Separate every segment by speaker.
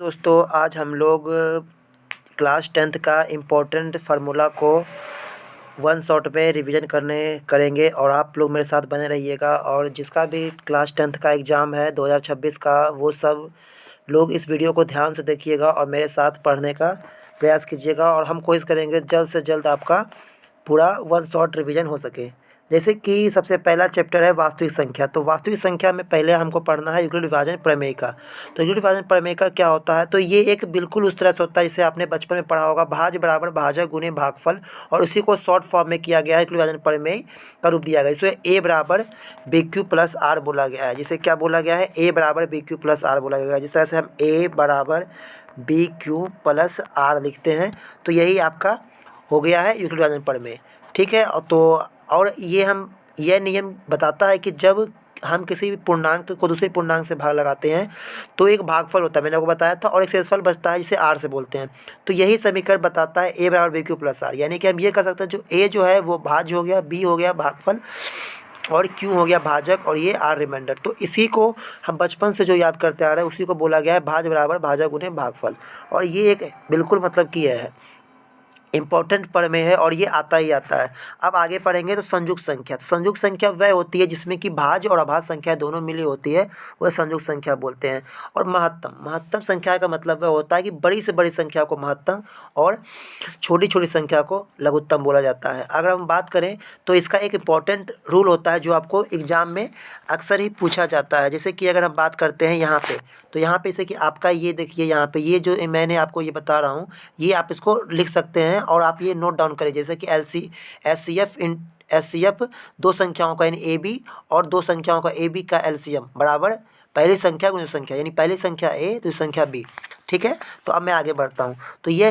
Speaker 1: दोस्तों आज हम लोग क्लास 10th का इम्पोर्टेंट फार्मूला को वन शॉट में रिवीजन करेंगे और आप लोग मेरे साथ बने रहिएगा। और जिसका भी क्लास 10th का एग्ज़ाम है 2026 का, वो सब लोग इस वीडियो को ध्यान से देखिएगा और मेरे साथ पढ़ने का प्रयास कीजिएगा और हम कोशिश करेंगे जल्द से जल्द आपका पूरा वन शॉट रिवीजन हो सके। जैसे कि सबसे पहला चैप्टर है वास्तविक संख्या। तो वास्तविक संख्या में पहले हमको पढ़ना है यूक्लिड विभाजन प्रमेय का। तो यूक्लिड विभाजन प्रमेय का क्या होता है, तो ये एक बिल्कुल उस तरह से होता है जिसे आपने बचपन में पढ़ा होगा, भाज्य बराबर भाजक गुणे भागफल, और उसी को शॉर्ट फॉर्म में किया गया है, यूक्लिड विभाजन प्रमेय का रूप दिया गया। इसमें ए बराबर बी क्यू प्लस आर बोला गया है, जिसे क्या बोला गया है, ए बराबर बी क्यू प्लस आर बोला गया है। जिस तरह से हम ए बराबर बी क्यू प्लस आर लिखते हैं, तो यही आपका हो गया है यूक्लिड विभाजन प्रमेय। ठीक है। और यह नियम बताता है कि जब हम किसी भी पूर्णांक को दूसरे पूर्णांक से भाग लगाते हैं तो एक भागफल होता है, मैंने आपको बताया था, और एक शेषफल बचता है जिसे आर से बोलते हैं। तो यही समीकरण बताता है ए बराबर बी क्यू प्लस आर। यानी कि हम ये कर सकते हैं, जो ए जो है वो भाज्य हो गया, बी हो गया भागफल, और क्यू हो गया भाजक, और ये आर रिमाइंडर। तो इसी को हम बचपन से जो याद करते आ रहे हैं उसी को बोला गया है भाज्य बराबर भाजक गुणे भागफल। और ये एक बिल्कुल मतलब कि यह है इम्पोर्टेंट प्रमेय है और ये आता ही आता है। अब आगे पढ़ेंगे तो संयुक्त संख्या। तो संयुक्त संख्या वह होती है जिसमें कि भाज्य और अभाज्य संख्या दोनों मिली होती है, वह संयुक्त संख्या बोलते हैं। और महत्तम संख्या का मतलब वह होता है कि बड़ी से बड़ी संख्या को महत्तम और छोटी छोटी संख्या को लघुत्तम बोला जाता है। अगर हम बात करें तो इसका एक इम्पॉर्टेंट रूल होता है जो आपको एग्जाम में अक्सर ही पूछा जाता है। जैसे कि अगर हम बात करते हैं यहाँ पे, तो यहाँ पे जैसे कि आपका ये देखिए, यहाँ पे ये जो मैंने आपको ये बता रहा हूँ, ये आप इसको लिख सकते हैं और आप ये नोट डाउन करें। जैसे कि एस सी एफ दो संख्याओं का यानी ए बी और दो संख्याओं का ए बी का एलसीएम बराबर पहली संख्या गुणित संख्या, यानी पहली संख्या ए दूसरी संख्या बी। ठीक है। तो अब मैं आगे बढ़ता हूँ। तो यह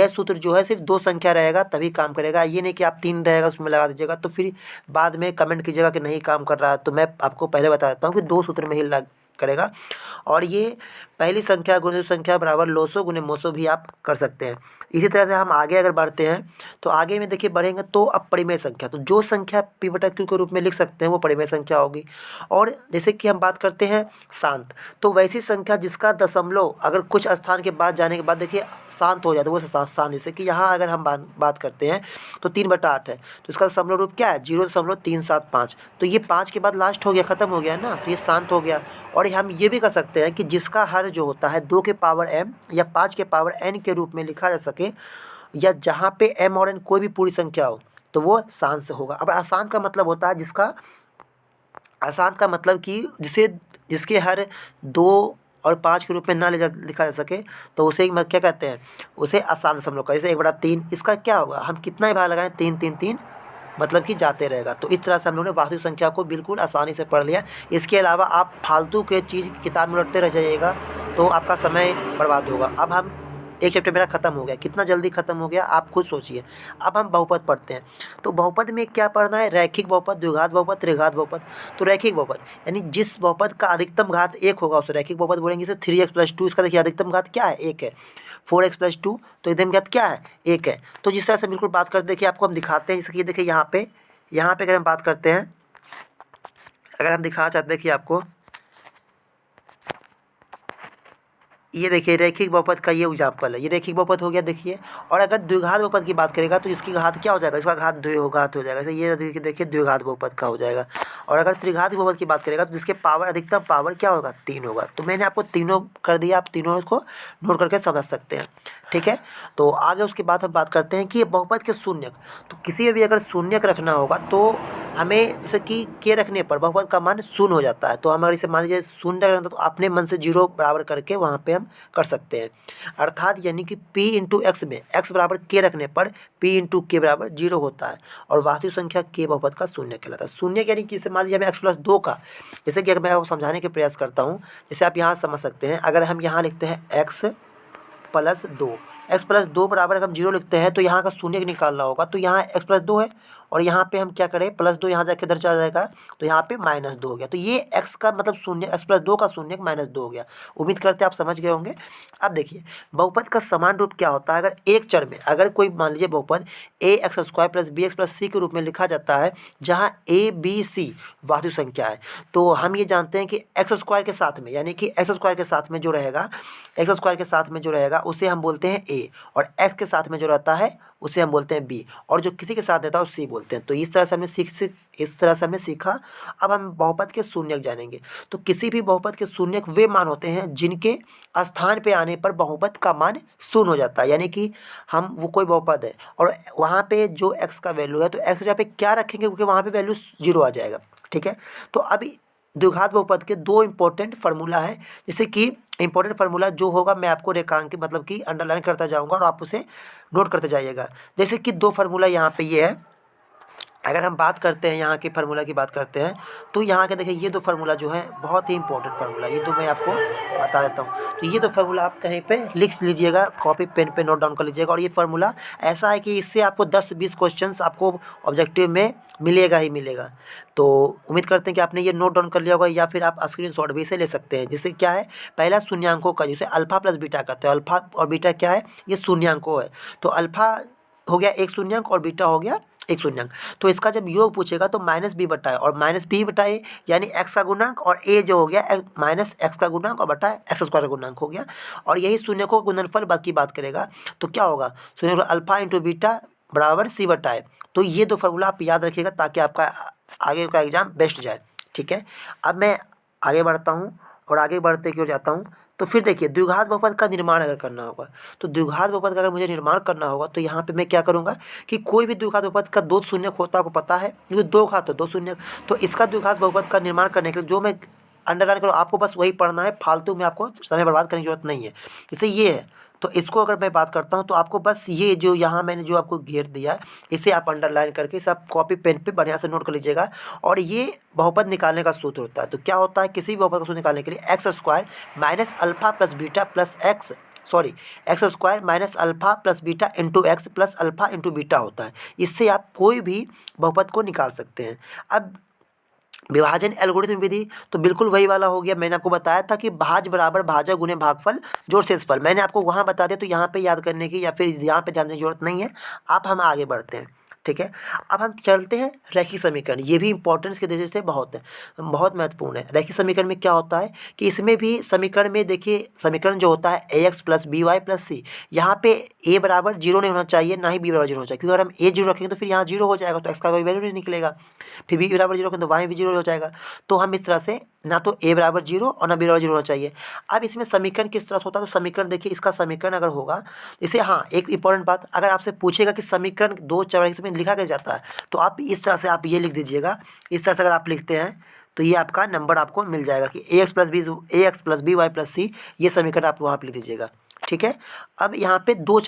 Speaker 1: सूत्र जो है सिर्फ दो संख्या रहेगा तभी काम करेगा। ये नहीं कि आप तीन रहेगा उसमें लगा दीजिएगा तो फिर बाद में कमेंट कीजिएगा कि नहीं काम कर रहा है। तो मैं आपको पहले बता देता हूँ कि दो सूत्र में ही लग करेगा। और ये पहली संख्या गुणित संख्या बराबर लोसो गुणे मोसो भी आप कर सकते हैं। इसी तरह से हम आगे अगर बढ़ते हैं तो आगे में देखिए बढ़ेंगे तो अब परिमेय संख्या, तो जो संख्या पी बटा क्यू के रूप में लिख सकते हैं वो परिमेय संख्या होगी। और जैसे कि हम बात करते हैं शांत, तो वैसी संख्या जिसका दशमलव अगर कुछ स्थान के बाद जाने के बाद देखिए शांत हो जाता है, वो शांत। जैसे कि यहाँ अगर हम बात करते हैं तो 3/8 है, तो इसका दशमलव रूप क्या है, 0.375। तो ये 5 के बाद लास्ट हो गया, ख़त्म हो गया ना, तो ये शांत हो गया। और हम ये भी कर सकते हैं कि जिसका हर जो होता है 2 के पावर m या 5 के पावर n के रूप में लिखा जा सके, या जहाँ पे m और n कोई भी पूरी संख्या हो, तो वो शांत से होगा। अब आसान का मतलब होता है आसान का मतलब कि जिसके हर 2 और 5 के रूप में ना लिखा जा सके, तो उसे क्या कहते हैं, उसे आसान दशमलव का। जैसे 1/3, इसका क्या होगा, हम कितना ही भाग लगाएं, 3 3 3, मतलब कि जाते रहेगा। तो इस तरह से हम लोगों ने वास्तविक संख्या को बिल्कुल आसानी से पढ़ लिया। इसके अलावा आप फालतू के चीज़ किताब में रटते रह जाइएगा तो आपका समय बर्बाद होगा। अब हम एक चैप्टर मेरा ख़त्म हो गया, कितना जल्दी ख़त्म हो गया आप खुद सोचिए। अब हम बहुपद पढ़ते हैं। तो बहुपद में क्या पढ़ना है, रैखिक बहुपद, द्विघात बहुपद, त्रिघात बहुपद। तो रैखिक बहुपद यानी जिस बहुपद का अधिकतम घात 1 होगा उसे रैखिक बहुपद बोलेंगे। जैसे 3x+2, इसका देखिए अधिकतम घात क्या है, 1 है। 4x+2, तो अधिकतम घात क्या है, 1 है। तो जिस तरह से बिल्कुल बात करते देखिए, आपको हम दिखाते हैं। जैसे कि देखिए यहाँ पे अगर हम बात करते हैं, अगर हम दिखाना चाहते हैं, देखिए आपको ये देखिए रैखिक बहुपद का ये एग्जाम्पल है, ये रैखिक बहुपद हो गया देखिए। और अगर द्विघात बहुपद की बात करेगा तो इसकी घात क्या हो जाएगा, इसका घात द्विघात हो जाएगा। जैसे ये देखिए द्विघात बहुपद का हो जाएगा। और अगर त्रिघात बहुपद की बात करेगा तो जिसके पावर अधिकतम पावर क्या होगा, 3 होगा। तो मैंने आपको तीनों कर दिया, आप तीनों इसको नोट करके समझ सकते हैं। ठीक है। तो आगे उसके बाद हम बात करते हैं कि बहुपद के शून्यक। तो किसी भी अगर शून्यक रखना होगा तो हमें जैसे कि के रखने पर बहुपद का मान शून्य हो जाता है। तो हम अगर इसे मान लीजिए शून्य रखना तो अपने मन से 0 बराबर करके वहाँ पे हम कर सकते हैं। अर्थात यानी कि p इंटू एक्स में x बराबर k रखने पर p इंटू के बराबर 0 होता है और वास्तविक संख्या k बहुपद का शून्य कहलाता है। शून्य यानी कि इसे मान लीजिए हमें x+2 का, जैसे कि अगर मैं आपको समझाने के प्रयास करता हूँ, जैसे आप यहाँ समझ सकते हैं। अगर हम यहाँ लिखते हैं x+2 बराबर अगर हम 0 लिखते हैं तो यहाँ का शून्य निकालना होगा, तो यहाँ x+2 है और यहाँ पे हम क्या करें +2 यहाँ जाके इधर चला जाएगा तो यहाँ पे -2 हो गया। तो ये x का मतलब शून्य x+2 का शून्य -2 हो गया। उम्मीद करते हैं आप समझ गए होंगे। अब देखिए बहुपद का समान रूप क्या होता है। अगर एक चर में अगर कोई मान लीजिए बहुपद ax² + bx + c के रूप में लिखा जाता है जहाँ a b c वास्तविक संख्या है, तो हम ये जानते हैं कि x² के साथ में यानी कि x² के साथ में जो रहेगा x² के साथ में जो रहेगा उसे हम बोलते हैं a, और x के साथ में जो रहता है उसे हम बोलते हैं b, और जो किसी के साथ रहता है उसे c बोलते हैं। तो इस तरह से हमने सीखा। अब हम बहुपद के शून्यक जानेंगे। तो किसी भी बहुपद के शून्यक वे मान होते हैं जिनके स्थान पे आने पर बहुपद का मान शून्य हो जाता है। यानी कि हम वो कोई बहुपद है और वहाँ पे जो x का वैल्यू है तो x जगह पे क्या रखेंगे क्योंकि वहाँ पे वैल्यू 0 आ जाएगा। ठीक है, तो अभी द्विघात बहुपद के दो इंपॉर्टेंट फार्मूला है, जैसे कि इंपॉर्टेंट फार्मूला जो होगा मैं आपको रेखांकित मतलब कि अंडरलाइन करता जाऊंगा और आप उसे नोट करते जाइएगा। जैसे कि दो फार्मूला यहाँ पे ये है। अगर हम बात करते हैं यहाँ के फार्मूला की बात करते हैं तो यहाँ के देखिए ये दो फार्मूला जो है बहुत ही इंपॉर्टेंट फार्मूला, ये दो मैं आपको बता देता हूँ। तो ये दो फार्मूला आप कहीं पे लिख लीजिएगा, कॉपी पेन पे नोट डाउन कर लीजिएगा। और ये फार्मूला ऐसा है कि इससे आपको 10-20 क्वेश्चंस आपको ऑब्जेक्टिव में मिलेगा ही मिलेगा। तो उम्मीद करते हैं कि आपने ये नोट डाउन कर लिया होगा या फिर आप स्क्रीनशॉट भी इसे ले सकते हैं। जैसे क्या है पहला शून्यांकों का, जिसे अल्फा प्लस बीटा कहते हैं। अल्फा और बीटा क्या है, ये शून्यांकों है। तो अल्फा हो गया एक शून्यांक और बीटा हो गया एक शून्यांक। तो इसका जब योग पूछेगा तो -b/a और -b/a यानी x का गुणांक, और a जो हो गया -x का गुणांक और बटा x² का गुणांक हो गया। और यही शून्यकों का गुणनफल बाकी बात करेगा। तो क्या होगा शून्य अल्फा इंटू बीटा बराबर c/a। तो ये दो फार्मूला आप याद रखिएगा ताकि आपका आगे का एग्जाम बेस्ट जाए। ठीक है, अब मैं आगे बढ़ता हूँ और आगे बढ़ते क्यों जाता हूँ। तो फिर देखिए द्विघात बहुपद का निर्माण अगर करना होगा तो द्विघात बहुपद का अगर मुझे निर्माण करना होगा तो यहाँ पे मैं क्या करूँगा कि कोई भी द्विघात बहुपद का दो शून्यक होता है, आपको पता है क्योंकि दो घात तो दो शून्यक। तो इसका द्विघात बहुपद का निर्माण करने के लिए जो मैं अंडरलाइन करूँ आपको बस वही पढ़ना है, फालतू में आपको समय बर्बाद करने की जरूरत नहीं है। जैसे ये है तो इसको अगर मैं बात करता हूँ तो आपको बस ये जो यहाँ मैंने जो आपको घेर दिया है इसे आप अंडरलाइन करके इसे आप कॉपी पेन पे बढ़िया से नोट कर लीजिएगा। और ये बहुपद निकालने का सूत्र होता है। तो क्या होता है किसी भी बहुपद का सूत्र निकालने के लिए x² minus alpha plus beta plus x² minus alpha plus beta into x plus alpha into beta होता है। इससे आप कोई भी बहुपद को निकाल सकते हैं। अब विभाजन एल्गोरिथम विधि तो बिल्कुल वही वाला हो गया। मैंने आपको बताया था कि भाज्य बराबर भाजक गुणे भागफल जोड़ शेषफल, मैंने आपको वहाँ बता दिया। तो यहाँ पे याद करने की या फिर यहाँ पे ध्यान देने की जरूरत नहीं है। आप हम आगे बढ़ते हैं। ठीक है, अब हम चलते हैं रैखिक समीकरण। ये भी इंपॉर्टेंस के दृष्टि से बहुत बहुत महत्वपूर्ण है। रैखिक समीकरण में क्या होता है कि इसमें भी समीकरण में देखिए समीकरण जो होता है ax + by + c, यहाँ पे a बराबर 0 नहीं होना चाहिए, ना ही b बराबर 0 होना चाहिए, क्योंकि अगर हम a 0 रखेंगे तो फिर यहाँ 0 हो जाएगा तो x का वैल्यू नहीं निकलेगा। फिर b बराबर 0 रखेंगे तो y भी 0 हो जाएगा। तो हम इस तरह से ना तो a बराबर 0 और ना b बराबर 0 होना चाहिए। अब इसमें समीकरण किस तरह से होता है तो समीकरण देखिए इसका समीकरण अगर होगा इसे, हाँ एक इंपॉर्टेंट बात, अगर आपसे पूछेगा कि समीकरण दो चर में लिखा कैसे जाता है तो आप इस तरह से आप ये लिख दीजिएगा। इस तरह से अगर आप लिखते हैं तो ये आपका नंबर आपको मिल जाएगा कि ax + by + c, ये समीकरण आप वहाँ पर लिख दीजिएगा। ठीक है, अब यहाँ पे दो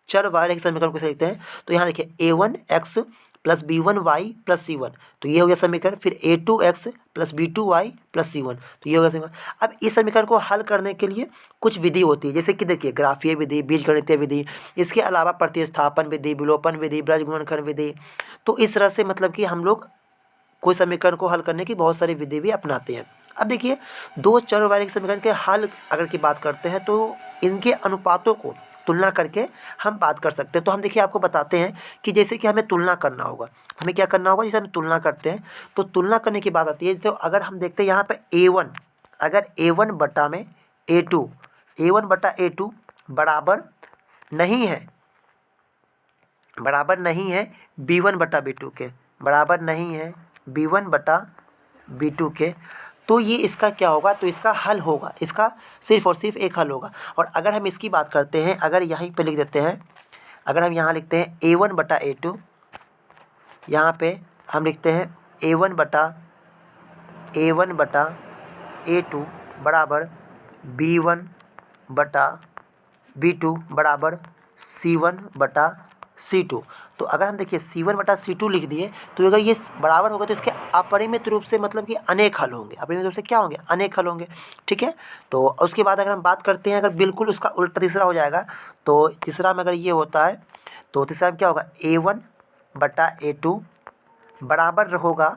Speaker 1: चर वाले समीकरण को लिखते हैं। तो यहाँ देखिए a1x + b1y + c1, तो ये हो गया समीकरण। फिर a2x + b2y + c1, तो ये हो गया समीकरण। अब इस समीकरण को हल करने के लिए कुछ विधि होती है, जैसे कि देखिए ग्राफीय विधि, बीजगणितीय विधि, इसके अलावा प्रतिस्थापन विधि, विलोपन विधि, ब्रज गुणनखंड विधि। तो इस तरह से मतलब कि हम लोग कोई समीकरण को हल करने की बहुत सारी विधि भी अपनाते हैं। अब देखिए दो चर वाले समीकरण के हल अगर की बात करते हैं तो इनके अनुपातों को तुलना करके हम बात कर सकते हैं। तो हम देखिए आपको बताते हैं कि जैसे कि हमें तुलना करना होगा, हमें क्या करना होगा, जैसे हम तुलना करते हैं तो तुलना करने की बात आती है। तो अगर हम देखते हैं यहाँ पे a1, अगर a1 बटा में a2, a1 बटा a2 बराबर नहीं है b1 बटा b2 के, बराबर नहीं है b1 बटा b2 के, तो ये इसका क्या होगा, तो इसका हल होगा, इसका सिर्फ और सिर्फ एक हल होगा। और अगर हम इसकी बात करते हैं, अगर यहीं पे लिख देते हैं, अगर हम यहाँ लिखते हैं a1 बटा a2, यहाँ पे हम लिखते हैं a1 बटा a2 बराबर b1 बटा b2 बराबर c1 बटा c2। तो अगर हम देखिए c1 बटा c2 लिख दिए तो अगर ये बराबर होगा तो इसके अपरिमित रूप से मतलब कि अनेक हल होंगे। अपरिमित रूप से क्या होंगे, अनेक हल होंगे। ठीक है, तो उसके बाद अगर हम बात करते हैं, अगर बिल्कुल उसका उल्टा तीसरा हो जाएगा तो तीसरा में अगर ये होता है तो तीसरा में क्या होगा a1 बटा A2 बराबर होगा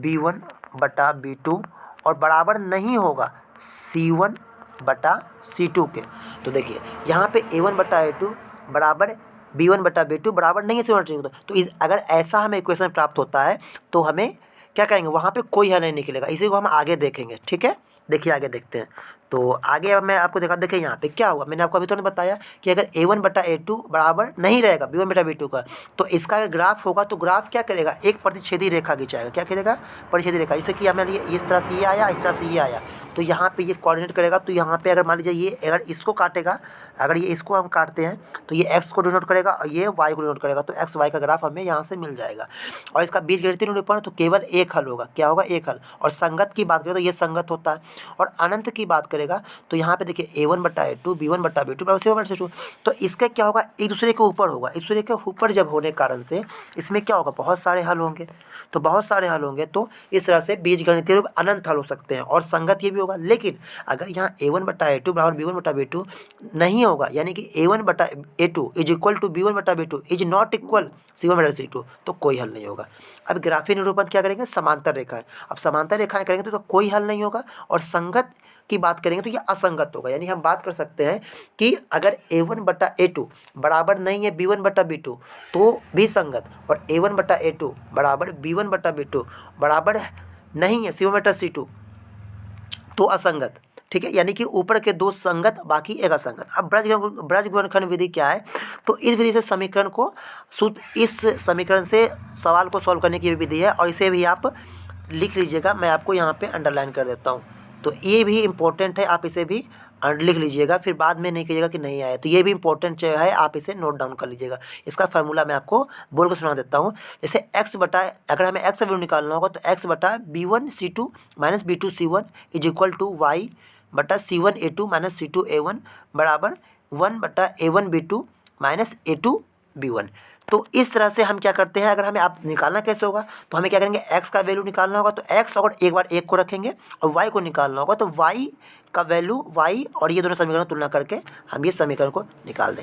Speaker 1: B1 बटा B2 और बराबर नहीं होगा C1 बटा C2 के। तो देखिए यहाँ पे A1 बटा A2 बराबर B1 बटा B2 बराबर नहीं है C1 बटा C2। तो अगर ऐसा हमें इक्वेशन प्राप्त होता है तो हमें क्या करेंगे, वहाँ पे कोई हल नहीं निकलेगा। इसी को हम आगे देखेंगे, ठीक है। देखिए आगे देखते हैं। तो आगे अब मैं आपको देखिए यहाँ पे क्या होगा। मैंने आपको अभी तो नहीं बताया कि अगर A1 बटा A2 बराबर नहीं रहेगा B1 बटा B2 का, तो इसका अगर ग्राफ होगा तो ग्राफ क्या करेगा, एक प्रतिच्छेदी रेखा खिंचाएगा। क्या करेगा, प्रतिच्छेदी रेखा। जैसे कि हमारे लिए इस तरह से ये आया, इस तरह से ये आया, तो यहाँ पे ये कोऑर्डिनेट करेगा। तो यहाँ पे अगर मान लीजिए ये अगर इसको काटेगा, अगर ये इसको हम काटते हैं तो ये x को डिनोट करेगा और ये y को डिनोट करेगा। तो x y का ग्राफ हमें यहाँ से मिल जाएगा। और इसका बीजगणितीय निरूपण तो केवल एक हल होगा। क्या होगा, एक हल। और संगत की बात करें तो ये संगत होता है। और अनंत की बात करेगा तो यहाँ पे देखिए A1 बटा A2 B1 बटा B2 बराबर C1 बटा C2। तो इसका क्या होगा, एक दूसरे के ऊपर होगा। एक दूसरे के ऊपर जब होने के कारण से इसमें क्या होगा, बहुत सारे हल होंगे। तो बहुत सारे हल होंगे तो इस तरह से बीजगणितीय रूप अनंत हल हो सकते हैं। और संगत ये भी होगा। लेकिन अगर यहाँ A1 बटा A2 बराबर B1 बटा B2 नहीं होगा, यानी कि A1 बटा A2 is equal to B1 बटा B2 is not equal C1 बटा C2, तो कोई हल नहीं होगा। अब ग्राफीय निरूपण क्या करेंगे, समांतर रेखाएं। अब समांतर रेखाएं करेंगे तो कोई हल नहीं होगा। और संगत की बात करेंगे तो ये असंगत होगा। यानी हम बात कर सकते हैं कि अगर A1 बटा A2 बराबर नहीं है B1 बटा B2 तो भी संगत, और A1 बटा A2 बराबर B1 बटा B2 बराबर नहीं है C1 बटा C2 तो असंगत। ठीक है, यानी कि ऊपर के दो संगत, बाकी एक असंगत। अब ब्रज गुणनखंड विधि क्या है, तो इस विधि से समीकरण को इस समीकरण से सवाल को सॉल्व करने की विधि है। और इसे भी आप लिख लीजिएगा, मैं आपको यहाँ पे अंडरलाइन कर देता हूँ। तो ये भी इम्पोर्टेंट है, आप इसे भी लिख लीजिएगा, फिर बाद में नहीं कहिएगा कि नहीं आया। तो ये भी इंपॉर्टेंट जो है आप इसे नोट डाउन कर लीजिएगा। इसका फार्मूला मैं आपको बोल के सुना देता हूँ। जैसे x बटा, अगर हमें x का वैल्यू निकालना होगा तो x बटा B1 C2 minus B2 C1 is equal to y बटा C1 A2 minus C2 A1 बराबर 1 बटा A1 B2 minus A2 B1। तो इस तरह से हम क्या करते हैं, अगर हमें आप निकालना कैसे होगा तो हमें क्या करेंगे, x का वैल्यू निकालना होगा तो x और एक बार 1 को रखेंगे, और y को निकालना होगा तो y का वैल्यू y, और ये दोनों समीकरण तुलना करके हम ये समीकरण को निकाल देंगे।